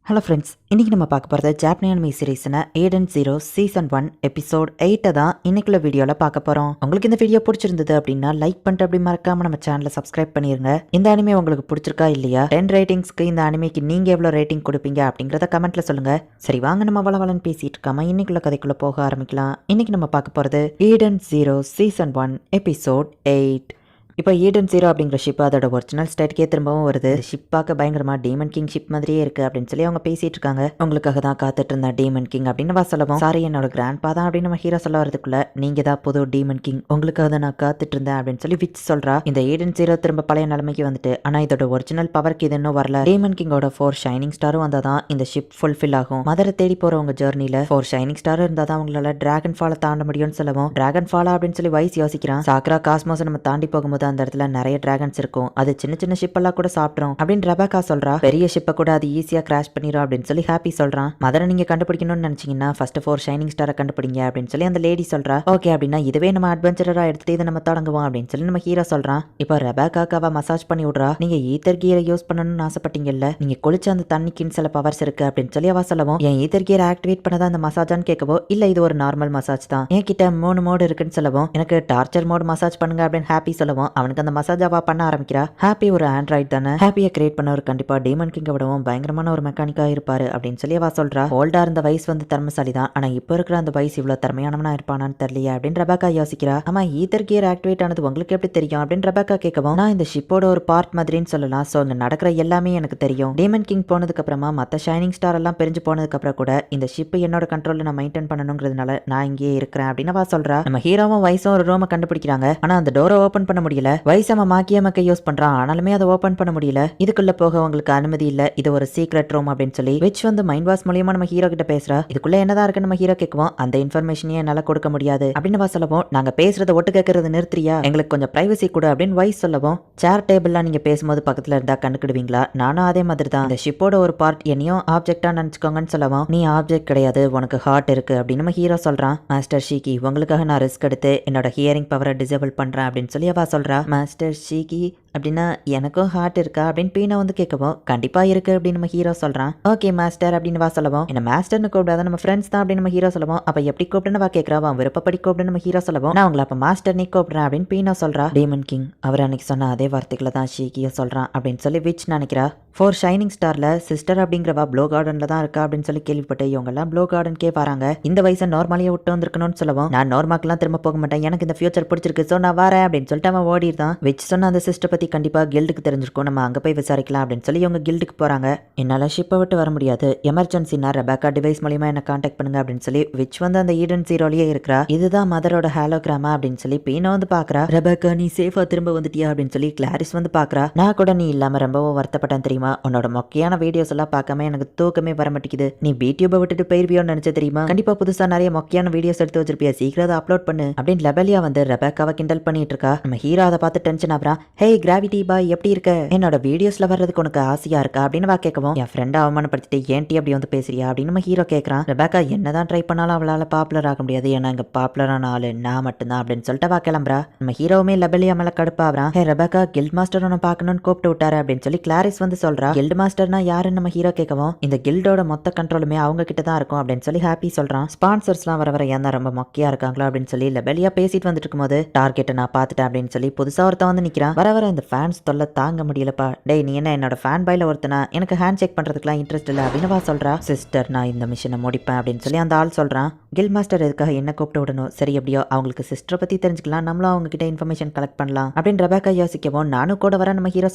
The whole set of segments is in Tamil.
ஹலோ ஃப்ரெண்ட்ஸ், இன்றைக்கி நம்ம பார்க்க போகிறது ஜாப்பனீஸ் அனிமே சீரிஸ்னா ஏடன் ஜீரோ சீசன் 1 எபிசோட் 8 தான் இன்னைக்குள்ள வீடியோவில் பார்க்க போகிறோம். உங்களுக்கு இந்த வீடியோ பிடிச்சிருந்தது அப்படின்னா லைக் பண்ணிட்டு அப்படி மறக்காம நம்ம சேனலை சப்ஸ்கிரைப் பண்ணிருங்க. இந்த அனிமே உங்களுக்கு பிடிச்சிருக்கா இல்லையா, 10 ரேட்டிங்ஸ்க்கு இந்த அனிமேக்கு நீங்கள் எவ்வளோ ரேட்டிங் கொடுப்பீங்க அப்படிங்கிறத கமெண்ட்ல சொல்லுங்க. சரி வாங்க நம்ம வளவலன்னு பேசிட்டு இருக்காம இன்னைக்குள்ள கதைக்குள்ள போக ஆரம்பிக்கலாம். இன்னைக்கு நம்ம பார்க்க போகிறது ஏடன் ஜீரோ சீசன் 1 எபிசோட் 8. இப்போ ஈடன் ஜீரோ அப்படிங்கிற ஷிப் அதோட ஒரிஜினல் ஸ்டேட்கே திரும்பவும் வருது. ஷிப் பார்க்க பயங்கரமா டீமன் கிங் ஷிப் மாதிரியே இருக்கு அப்படின்னு சொல்லி அவங்க பேசிட்டு இருக்காங்க. உங்களுக்காக தான் காத்துட்டு இருந்த டீமன் கிங் அப்படின்னு சொல்லவும், சாரி என்னோட கிராண்ட் பா தான் அப்படின்னு நம்ம ஹீரோ சொல்ல வரதுக்குள்ள, நீங்க தான் புது டீமன் கிங், உங்களுக்காக தான் நான் காத்துட்டு இருந்தேன் அப்படின்னு சொல்லி விச் சொல்றா. இந்த ஈடன் ஜீரோ திரும்ப பழைய நிலைமைக்கு வந்துட்டு, ஆனா இதோட ஒரிஜினல் பவருக்கு இது இன்னும் வரல. டீமன் கிங்கோட 4 ஷைனிங் ஸ்டாரும் வந்தாதான் இந்த ஷிப் ஃபுல்ஃபில் ஆகும். மதரை தேடி போறவங்க ஜர்னில 4 ஷைனிங் ஸ்டார் இருந்தாதான் அவங்களால டிராகன் ஃபாலை தாண்ட முடியும்னு சொல்லவும், டிராகன் ஃபாலா அப்படின்னு சொல்லி வைஸ் யோசிக்கிறான். சாக்ரா காஸ்மோஸ் நம்ம தாண்டி போகும்போது அந்த இடத்துல நிறைய டிராகன்ஸ் இருக்கும், அது சின்ன சின்ன ஷிப் எல்லாம் கூட சாப்பிட்றோம் அப்படின்னு ரெபேக்கா சொல்றா. பெரிய ஷிப்பை கூட அது ஈஸியா கிராஷ் பண்ணிரும் அப்படின்னு சொல்லி ஹாப்பி சொல்றான். மதரை நீங்க கண்டுபிடிக்கணும்னு நினைச்சீங்கன்னா ஃபர்ஸ்ட் 4 ஷைனிங் ஸ்டாரை கண்டுபிடிங்க அப்படின்னு சொல்லி அந்த லேடி சொல்றா. ஓகே அப்படின்னா இதுவே நம்ம அட்வென்ச்சரா எடுத்துட்டு இதை நம்ம தொடங்குவோம் அப்படின்னு சொல்லி நம்ம ஹீரோ சொல்றான். இப்போ ரெபேக்காவை மசாஜ் பண்ணி விடுறா. நீங்க ஈத்தர் கியரை யூஸ் பண்ணணும்னு ஆசைப்பட்டீங்கல்ல, நீங்க குளிச்ச அந்த தண்ணிக்குன்னு சில பவர்ஸ் இருக்கு அப்படின்னு சொல்லி அவ சொல்லவும், என் ஈத்தர் கியரை ஆக்டிவேட் பண்ணதான் அந்த மசாஜான்னு கேட்கவோ, இல்ல இது ஒரு நார்மல் மசாஜ் தான், என் கிட்ட 3 மோடு இருக்குன்னு சொல்லவும், எனக்கு டார்ச்சர் மோடு மசாஜ் பண்ணுங்க அப்படின்னு ஹாப்பி சொல்லவும், அவனுக்கு அந்த மசாஜ் பண்ண ஆரம்பிக்கிறா. ஹாப்பி ஒரு ஆண்ட்ராய்ட் தானே, ஹாப்பியை கிரியேட் பண்ணவர் கண்டிப்பா டீமன் கிங்க விடவும் பயங்கரமான ஒரு மெக்கானிக்கா இருப்பாரு அப்படின்னு சொல்லி அவ சொல்றா. ஓல்டா இருந்த வயசு வந்து திறமைசாலி தான், ஆனா இப்ப இருக்கிற அந்த வயசு இவ்வளவு திறமையானவனா இருப்பானான்னு தெரியலையே அப்படின்னு ரெபேக்கா யோசிக்கிறா. ஆமா ஈத்தர் கியர் ஆக்டிவேட் ஆனது உங்களுக்கு எப்படி தெரியும் அப்படின்னு ரெபேக்கா கேட்கவும், நான் இந்த ஷிப்போட ஒரு பார்ட் மாதிரின்னு சொல்லலாம், சோ இங்க நடக்கிற எல்லாமே எனக்கு தெரியும். டீமன் கிங் போனதுக்கு அப்புறமா மத்த ஷைனிங் ஸ்டார் எல்லாம் பிரிஞ்சு போனதுக்கு அப்புறம் கூட இந்த ஷிப் என்னோட கண்ட்ரோல்ல நான் மெயின்டைன் பண்ணணுங்கிறதுனால நான் இங்கே இருக்கிறேன் அப்படின்னு அவ சொல்றா. நம்ம ஹீரோவும் வயசும் ஒரு ரூமை கண்டுபிடிக்கிறாங்க, ஆனா அந்த டோரை ஓபன் பண்ண முடியல. வயசு மாக்கிய மக்க யூஸ் பண்றான், ஆனாலுமே அதை ஓபன் பண்ண முடியல. இதுக்குள்ள போக உங்களுக்கு அனுமதி இல்ல, இது ஒரு சீக்ரெட் ரூம் அப்படின்னு சொல்லி விச் வந்து மைண்ட் வாஷ் மூலியமா நம்ம ஹீரோ கிட்ட பேசுறா. இதுக்குள்ள என்னதான் இருக்கு நம்ம ஹீரோ கேட்குவோம், அந்த இன்ஃபர்மேஷனையே என்னால கொடுக்க முடியாது அப்படின்னு சொல்லவும், நாங்க பேசுறத ஒட்டு கேட்கறது நிறுத்தியா, எங்களுக்கு கொஞ்சம் பிரைவசி கூட அப்படின்னு வைஸ் சொல்லவும், சேர் டேபிள்லாம் நீங்க பேசும்போது பக்கத்துல இருந்தா கண்டுக்கிடுவீங்களா, நானும் அதே மாதிரி தான், இந்த ஷிப்போட ஒரு பார்ட் என்னையும் ஆப்ஜெக்டா நினைச்சுக்கோங்கன்னு சொல்லவும், நீ ஆப்ஜெக்ட் கிடையாது, உனக்கு ஹார்ட் இருக்கு அப்படின்னு நம்ம ஹீரோ சொல்றான். மாஸ்டர் ஷீகி, உங்களுக்காக நான் ரிஸ்க் எடுத்து என்னோட ஹியரிங் பவரை டிசேபிள் பண்றேன் அப்படின்னு சொல்லி அவ சொல்றா. மாஸ்டர் ஷீகி அப்படின்னா எனக்கும் ஹார்ட் இருக்கா அப்படின்னு பீனா வந்து கேட்கவும், கண்டிப்பா இருக்கு அப்படின்னு நம்ம ஹீரோ சொல்றான். ஓகே மாஸ்டர் அப்படின்னு வா சொல்லவும், என்ன மாஸ்டர்னு கூப்பிடாத, நம்ம ஃப்ரெண்ட்ஸ் தான் அப்படின்னு நம்ம ஹீரோ சொல்லவும், அப்ப எப்படி கூப்பிடுன்னு வா கேட்கறா. அவன் விருப்பப்படி கூப்பிடுன்னு நம்ம ஹீரோ சொல்லவும், நான் உங்களை அப்ப மாஸ்டர் நீ கூப்பிடுறேன் அப்படின்னு பீனா சொல்றா. டீமன் கிங் அவர் அன்னைக்கு சொன்ன அதே வார்த்தைகளை தான் ஷீக்கியோ சொல்றான் அப்படின்னு சொல்லி விச் நினைக்கிறா. 4 ஷைனிங் ஸ்டார்ல சிஸ்டர் அப்படிங்கிறவா ப்ளோ கார்டன்ல தான் இருக்கா அப்படின்னு சொல்லி கேள்விப்பட்டு இவங்க எல்லாம் ப்ளோ கார்டன்கே வராங்க. இந்த வயசை நார்மலியா விட்டு வந்திருக்கணும்னு சொல்லவும், நான் நார்மாக்கெல்லாம் திரும்ப போக மாட்டேன், எனக்கு இந்த ஃபியூச்சர் பிடிச்சிருக்கு, சோ நான் வரேன் அப்படின்னு சொல்லிட்டு அவன் ஓடிடுதான். விச் சொன்ன அந்த சிஸ்டர் பத்தி கண்டிப்பா கில்டுக்கு தெரிஞ்சிருக்கும், நம்ம அங்க போய் விசாரிக்கலாம் அப்படின்னு சொல்லி இவங்க கில்டுக்கு போறாங்க. என்னால ஷிப்பை விட்டு வர முடியாது, எமர்ஜென்சினா ரெபேக்கா டிவைஸ் மூலியமா என்ன கான்டாக்ட் பண்ணுங்க அப்படின்னு சொல்லி விச் வந்து அந்த ஈடன் ஜீரோலயே இருக்கிறா. இதுதான் மதரோட ஹாலோகிராமா அப்படின்னு சொல்லி பீனா வந்து பாக்குறா. ரெபேக்கா நீ சேஃபா திரும்ப வந்துட்டியா அப்படின்னு சொல்லி கிளாரிஸ் வந்து பாக்குறா. நான் கூட நீ இல்லாம ரொம்பவும் வருத்தப்பட்டேன் தெரியுமா, உன்னோட மொக்கையான வீடியோஸ் எல்லாம் பார்க்காம எனக்கு தூக்கமே வர மாட்டேங்குது, நீ யூடியூபை விட்டுட்டு போயிருவியோன்னு நினைச்ச தெரியுமா, கண்டிப்பா புதுசா நிறைய மொக்கையான வீடியோஸ் எடுத்து வச்சிருப்பியா, சீக்கிரம் அதை அப்லோட் பண்ணு அப்படின்னு லெபலியா வந்து ரெபேக்காவை கிண்டல் பண்ணிட்டு இருக்கா. நம்ம ஹீரோ அதை பார்த்து டென்ஷன் ஆகுறா. ஹே கிராவிட்டி பாய் எப்படி இருக்க, என்னோட வீடியோஸ்ல வர்றதுக்கு உனக்கு ஆசையா இருக்கா அப்படின்னு வா கேட்கவும், என் ஃப்ரெண்டை அவமானப்படுத்திட்டு ஏன்டி அப்படி வந்து பேசுறியா அப்படின்னு நம்ம ஹீரோ கேட்கறான். ரெபேக்கா என்னதான் ட்ரை பண்ணாலும் அவளால பாப்புலர் ஆக முடியாது, ஏன்னா இங்க பாப்புலரான ஆளு நான் மட்டும்தான் அப்படின்னு சொல்லிட்டு வா கிளம்புறா. நம்ம ஹீரோவுமே லெபலியா மேல கடுப்பாகிறான். ஹே ரெபேக்கா கில்ட் மாஸ்டர் உன்னை பார்க்கணும்னு கூப்பிட்டு விட்டாரு அப்படின்னு சொல்லி கிளாரிஸ் வந்து சொல்றா. கில்ட் மாஸ்டர்னா யாருன்னு நம்ம ஹீரோ கேட்கவும், இந்த கில்டோட மொத்த கண்ட்ரோலுமே அவங்க கிட்ட தான் இருக்கும் அப்படின்னு சொல்லி ஹாப்பி சொல்றான். ஸ்பான்சர்ஸ்லாம் வர ஏன் ரொம்ப மொக்கையா இருக்காங்களோ அப்படின்னு சொல்லி லெபலியா பேசிட்டு வந்துட்டு இருக்கும்போது, டார்கெட்டை நான் பார்த்துட்டேன் அப்படின்னு சொல்லி புதுசா ஒருத்தன் வந்து நிக்கிறான். வர இந்த ஃபேன்ஸ் தொல்லை தாங்க முடியலப்பா, டேய் நீ என்ன என்னோட ஃபேன் பாயில ஒருத்தனா, எனக்கு ஹேண்ட் செக் பண்றதுக்குலாம் இன்ட்ரெஸ்ட் இல்லை அப்படின்னு வா சொல்றா. சிஸ்டர் நான் இந்த மிஷனை முடிப்பேன் அப்படின்னு சொல்லி அந்த ஆள் சொல்றான். கில் மாஸ்டர் எதுக்காக என்ன கூப்பிட்டு விடணும், சரி எப்படியோ அவங்களுக்கு சிஸ்டரை பத்தி தெரிஞ்சுக்கலாம், நம்மளும் அவங்க கிட்ட இன்ஃபர்மேஷன் கலெக்ட் பண்ணலாம் அப்படின்னு ரெபேக்கா யோசிக்கவும், நானும் கூட வர நம்ம ஹீரோ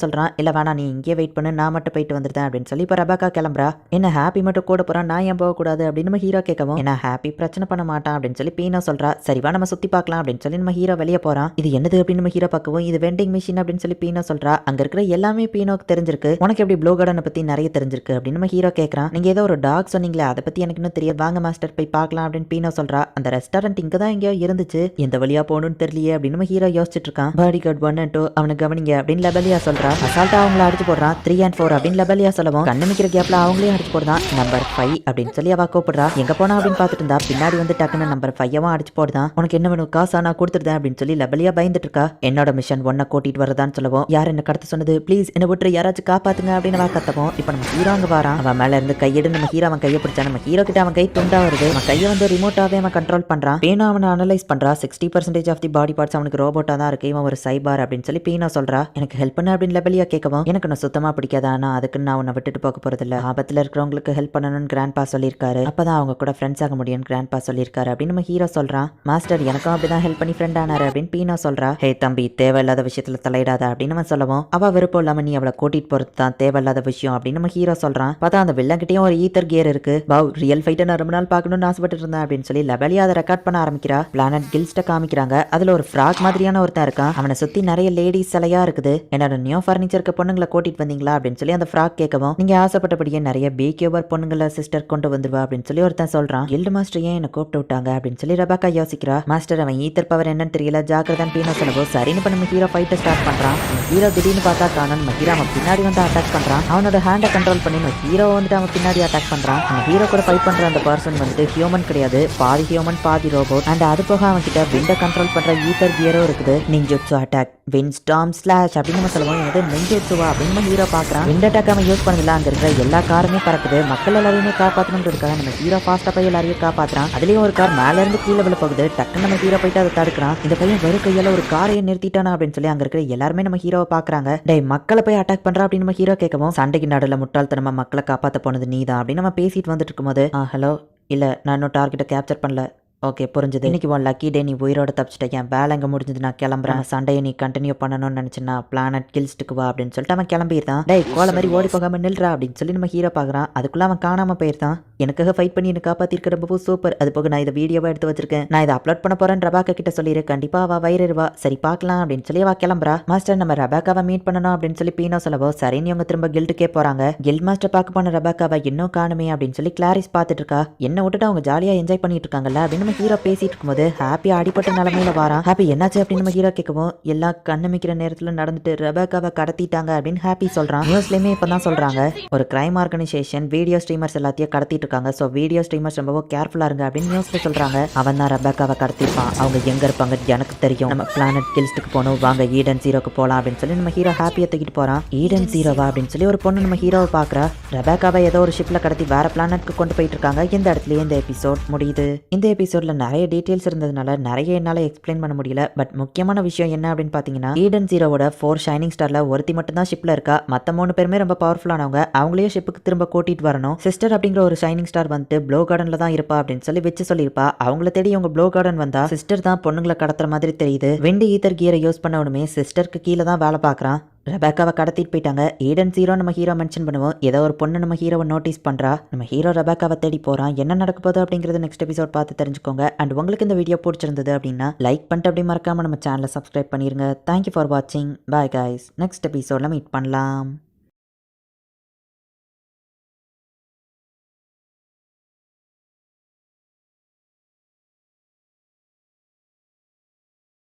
சொல்றான். இல்ல வேணா நீ இங்கே வெயிட் பண்ணு, நான் மட்டும் போயிட்டு வந்துட்டேன் அப்படின்னு சொல்லி இப்போ ரெபேக்கா கிளம்புறா. என்ன ஹாப்பி மட்டும் கூட போறான், நான் ஏன் போகக்கூடாது அப்படின்னு நம்ம ஹீரோ கேட்கவும், என்ன ஹாப்பி பிரச்சனை பண்ண மாட்டான் அப்படின்னு சொல்லி பீனா சொல்றா. சரிவா நம்ம சுத்தி பார்க்கலாம் அப்படின்னு சொல்லி நம்ம ஹீரோ வெளியே போறான். இது என்னது அப்படின்னு நம்ம ஹீரோ பார்க்கவும், இது வெண்டிங் மிஷின் அப்படின்னு சொல்லி பீனா சொல்றா. அங்க இருக்கிற எல்லாமே பீனோக்கு தெரிஞ்சிருக்கு, உனக்கு எப்படி ப்ளோ கார்டனை பத்தி நிறைய தெரிஞ்சிருக்கு அப்படின்னு நம்ம ஹீரோ கேட்கறான். நீங்க ஏதோ ஒரு டாக் சொன்னீங்களே அதை பத்தி எனக்கு இன்னும் தெரியாது, வாங்க மாஸ்டர் போய் பார்க்கலாம் அப்படின்னு பீனோ சொல்றா. அந்த ரெஸ்டாரண்ட் இங்க தான் எங்கேயோ இருந்துச்சு, எந்த வழியா போகணும்னு தெரியலையே அப்படின்னு நம்ம ஹீரோ யோசிச்சுட்டு இருக்கான். பாடி கார்டு 1 and 2 அவனை கவனிங்க அப்படின்னு லெபலியா சொல்றா. அசால்ட்டா அவங்கள அடிச்சு போடுறான். 3 and 4 அப்படின்னு லெபலியா சொல்லவும், கண்ணு மிக்கிற கேப்ல அவங்களையும் அடிச்சு போடுறான். நம்பர் 5 அப்படின்னு சொல்லி அவ கூப்பிடுறா. எங்க போனா அப்படின்னு பார்த்துட்டு இருந்தா பின்னாடி வந்து டக்குன்னு நம்பர் 5 அடிச்சு போடுதான். உனக்கு என்ன வேணும், காசா நான் கொடுத்துருந்தேன் அப்படின்னு சொல்லி லெபலியா பயந்துட்டு இருக்கா. என்னோட மிஷன் 1 கூட்டிட்டு வரதான்னு சொல்லவும் யார் என்ன கடத்த சொன்னது, ப்ளீஸ் என்ன விட்டு யாராச்சும் காப்பாத்துங்க அப்படின்னு அவன் கத்தவும் இப்ப நம்ம ஹீரோ அங்க வரான். அவன் மேல இருந்து கையெடு நம்ம ஹீரோ அவன் கையை பிடிச்சா நம்ம ஹீரோ கிட்ட அவன் கை துண்டா வருது. அவன் கையை வந்து ரிமோட்டாவே அவன் கண்ட்ரோல் பண்றான். பீனா அவனை அனலைஸ் பண்றா. 60% ஆஃப் தி பாடி பார்ட்ஸ் அவனுக்கு ரோபோட்டா தான் இருக்கு, இவன் ஒரு சைபார் அப்படின்னு சொல்லி பீனா சொல்றா. எனக்கு ஹெல்ப் பண்ண அப்படின்னு லெபலியா கேட்கவும் எனக்கு நான் சுத்தமா பிடிக்காத, ஆனா அதுக்கு நான் உன்னை விட்டுட்டு போக போறது இல்ல, ஆபத்துல இருக்கிறவங்களுக்கு ஹெல்ப் பண்ணணும்னு கிராண்ட் பா சொல்லியிருக்காரு, அப்பதான் அவங்க கூட ஃப்ரெண்ட்ஸ் ஆக முடியும் கிராண்ட் பா சொல்லியிருக்காரு அப்படின்னு நம்ம ஹீரோ சொல்றான். மாஸ்டர் எனக்கும் அப்படிதான் ஹெல்ப் பண்ணி ஃப்ரெண்ட் ஆனாரு அப்படின்னு பீனா சொல்றா. ஹே தம்பி, தேவையில்லாத விஷயத்துல தலையிடாத அப்படின்னு நம்ம சொல்லவும் அவ விருப்பம் இல்லாம நீ அவளை கூட்டிட்டு போறது தான் தேவையில்லாத விஷயம் அப்படின்னு நம்ம ஹீரோ சொல்றான். பார்த்தா அந்த வில்லன் கிட்டயும் ஒரு ஈத்தர் கியர் இருக்கு. வாவ், ரியல் ஃபைட்டை நான் ரொம்ப நாள் பார்க்கணும்னு ஆசைப்பட்டு இருந்தேன் அப்படின்னு சொல்லி லெபலியா அதை ரெக்கார்ட் பண்ண ஆரம்பிக்கிறா. பிளானட் கில்ஸ்ட காமிக்கிறாங்க. அதுல ஒரு ஃப்ராக் மாதிரியான ஒருத்தன் இருக்கான். அவனை சுத்தி நிறைய லேடிஸ் சிலையா இருக்குது. என்னோட நியூ ஃபர்னிச்சருக்கு பொண்ணுங்களை கூட்டிட்டு வந்தீங்களா அப்படின்னு சொல்லி அந்த ஃப்ராக் கேட்கவும் நீங்க ஆசைப்பட்டபடியே நிறைய பேக்கியோவர் பொண்ணுங்களை சிஸ்டர் கொண்டு வந்துருவா அப்படின்னு சொல்லி ஒருத்தன் சொல்றான். கில்டு மாஸ்டர் ஏன் என்ன கூப்பிட்டு விட்டாங்க அப்படின்னு சொல்லி ரெபேக்கா யோசிக்கிறா. மாஸ்டர் அவன் ஈத்தர் பவர் என்னன்னு தெரியல, ஜாக்கிரதான் பீனா சொல்லவோ சரின்னு பண்ண நம்ம ஹீரோ ஃபைட்டை ஸ்டார்ட் பண்றான். ஹீரோ திடீர்னு பார்த்தா காணும் நம்ம ஹீரோ அவன் பின்னாடி வந்து அட்டாக் பண்றான். அவனோட ஹேண்டை கண்ட்ரோல் பண்ணி நம்ம ஹீரோ வந்துட்டு அவன் பின்னாடி அட்டாக் பண்றான். நம்ம ஹீரோ கூட ஃபைட் பண்ற அந்த பர்சன் வந்துட்டு ஹியூமன் கிடையாது, பாதி ஹியூமன் பாதி ரோபோட். அண்ட் அது போக அவன் கிட்ட விண்ட கண்ட்ரோல் பண்ற ஈத்தர் கியரும் இருக்குது. நிஞ்சுட்சு அட்டாக், விண்ட் ஸ்டார்ம் ஸ்லாஷ் அப்படின்னு நம்ம சொல்லுவோம். இது நிஞ்சுட்சுவா அப்படின்னு நம்ம ஹீரோ பாக்குறான். விண்ட் அட்டாக் அவன் யூஸ் பண்ணல, அங்க இருக்கிற எல்லா காருமே பறக்குது. மக்கள் எல்லாரையுமே காப்பாற்றணுன்றதுக்காக நம்ம ஹீரோ ஃபாஸ்டா போய் எல்லாரையும் காப்பாத்துறான். அதுலயும் ஒரு கார் மேல இருந்து கீழே விழ போகுது. டக்குன்னு நம்ம ஹீரோ போயிட்டு அதை தடுக்கிறான். இந்த பையன் வெறும் கையால ஒரு காரையை நிறுத்திட்டானா அப்படின்னு சொல்லி அங்க இருக்கிற எல்லாருமே நம்ம ஹீரோவை பாக்குறாங்க. டேய், மக்களை போய் அட்டாக் பண்றா அப்படின்னு நம்ம ஹீரோ கேட்கவும் சண்டைக்கு நடுல முட்டாள்தனமா மக்களை காப்பாத்த போனது நீதான் அப்படின்னு நம்ம பேசிட்டு வந்துட்டு இருக்கும்போது ஹலோ, இல்ல நான் இன்னும் டார்கெட்டை கேப்சர் பண்ணல. ஓகே, புரிஞ்சுது. இன்னைக்கு உன் லக்கி டே, நீ உயிரோட தப்பிச்சிட்ட. என் வேலை எங்க முடிஞ்சது, நான் கிளம்புறேன். சண்டையை நீ கண்டினியூ பண்ணணும்னு நினைச்சுன்னா பிளானட் கில்ஸ்டுக்கு வா அப்படின்னு சொல்லிட்டு அவன் கிளம்பிடுறான். டேய், கோல மாதிரி ஓடி போகாம நில்றா அப்படின்னு சொல்லி நம்ம ஹீரோ பாக்குறான். அதுக்குள்ள அவன் காணாம போயிருந்தான். எனக்காக ஃபைட் பண்ணி எனக்கு காப்பாத்திருக்க ரொம்ப சூப்பர். அது போக நான் இதை வீடியோவா எடுத்து வச்சிருக்கேன், நான் இதை அப்லோட் பண்ண போறேன். ரெபேக்கா கிட்ட சொல்லிடு, கண்டிப்பா அவ வயிறுவா. சரி பார்க்கலாம் அப்படின்னு சொல்லி அவ கிளம்புறா. மாஸ்டர் நம்ம ரெபேக்காவை மீட் பண்ணணும் அப்படின்னு சொல்லி பீனோ சொல்லவோ சரின்னு இவங்க திரும்ப கில்டுக்கே போறாங்க. கில்ட் மாஸ்டர் பார்க்க போன ரெபேக்காவை இன்னும் காணுமே அப்படின்னு சொல்லி கிளாரிஸ் பார்த்துட்டு இருக்கா. என்ன விட்டுட்டு அவங்க ஜாலியா என்ஜாய் பண்ணிட்டு இருக்காங்கல்ல அப்படின்னு நம்ம ஹீரோ பேசிட்டு இருக்கும்போது ஹாப்பி அடிப்பட்ட நிலைமையில வாரான். ஹாப்பி என்னாச்சு அப்படின்னு நம்ம ஹீரோ கேட்கவும் எல்லாம் கண்ணுமிக்கிற நேரத்துல நடந்துட்டு ரெபேக்காவை கடத்திட்டாங்க அப்படின்னு ஹாப்பி சொல்றான். நியூஸ்லயுமே இப்பதான் சொல்றாங்க ஒரு கிரைம் ஆர்கனைசேஷன் வீடியோ ஸ்ட்ரீமர்ஸ் எல்லாத்தையும் கடத்திட்டு இருக்காங்க. ஸோ வீடியோ ஸ்ட்ரீமர்ஸ் ரொம்ப கேர்ஃபுல்லா இருங்க அப்படின்னு நியூஸ்ல சொல்றாங்க. அவன் தான் ரெபேக்காவை கடத்திருப்பான். அவங்க எங்க இருப்பாங்க எனக்கு தெரியும். நம்ம பிளானட் கில்ஸ்டுக்கு போகணும், வாங்க ஈடன் ஜீரோக்கு போலாம் அப்படின்னு சொல்லி நம்ம ஹீரோ ஹாப்பியை தூக்கிட்டு போறான். ஈடன் ஜீரோவா அப்படின்னு சொல்லி ஒரு பொண்ணு நம்ம ஹீரோவை பாக்குறா. ரெபேக்காவை ஏதோ ஒரு ஷிப்ல கடத்தி வேற பிளானட்க்கு கொண்டு போயிட்டு இருக்காங்க. இந்த இடத்துலயே இந்த எபிசோட் முடியுது. இந்த எபிசோட்ல நிறைய டீடைல்ஸ் இருந்ததுனால நிறைய என்னால எக்ஸ்பிளைன் பண்ண முடியல. பட் முக்கியமான விஷயம் என்ன அப்படின்னு பாத்தீங்கன்னா ஈடன் ஜீரோவோட 4 ஷைனிங் ஸ்டார்ல ஒருத்தி மட்டும் தான் ஷிப்ல இருக்கா. மத்த 3 பேருமே ரொம்ப பவர்ஃபுல்லானவங்க. அவங்களையும் ஷிப்புக்கு திரும்ப கூட்டிட்டு வரணும். சிஸ்டர் அப்படிங்கிற ஒரு ஷைனிங் ஸ்டார் வந்துட்டு ப்ளோ கார்டன்ல தான் இருப்பா அப்படின்னு சொல்லி வச்சு சொல்லியிருப்பா. அவங்கள தேடி இவங்க ப்ளோ கார்டன் வந்தா சிஸ்டர் தான் பொண்ணுங்களை கடத்துற மாதிரி தெரியுது. விண்டு ஈத்தர் கியரை யூஸ் பண்ண உடனே சிஸ்டருக்கு கீழே தான் வேலை பார்க்கறான். ரெபேக்காவை கடத்திட்டு போயிட்டாங்க. ஈடன் ஜீரோ நம்ம ஹீரோ மென்ஷன் பண்ணுவோம். ஏதோ ஒரு பொண்ணு நம்ம ஹீரோவை நோட்டீஸ் பண்றா. நம்ம ஹீரோ ரெபேக்காவை தேடி போறான். என்ன நடக்க போகுது அப்படிங்கறது நெக்ஸ்ட் எபிசோட் பார்த்து தெரிஞ்சுக்கோங்க. அண்ட் உங்களுக்கு இந்த வீடியோ பிடிச்சிருந்தது அப்படின்னா லைக் பண்ணிட்டு அப்படி மறக்காம நம்ம சேனலை சப்ஸ்கிரைப் பண்ணிருங்க. தேங்க்யூ ஃபார் வாட்சிங். Bye guys. நெக்ஸ்ட் எபிசோட்ல மீட் பண்ணலாம்.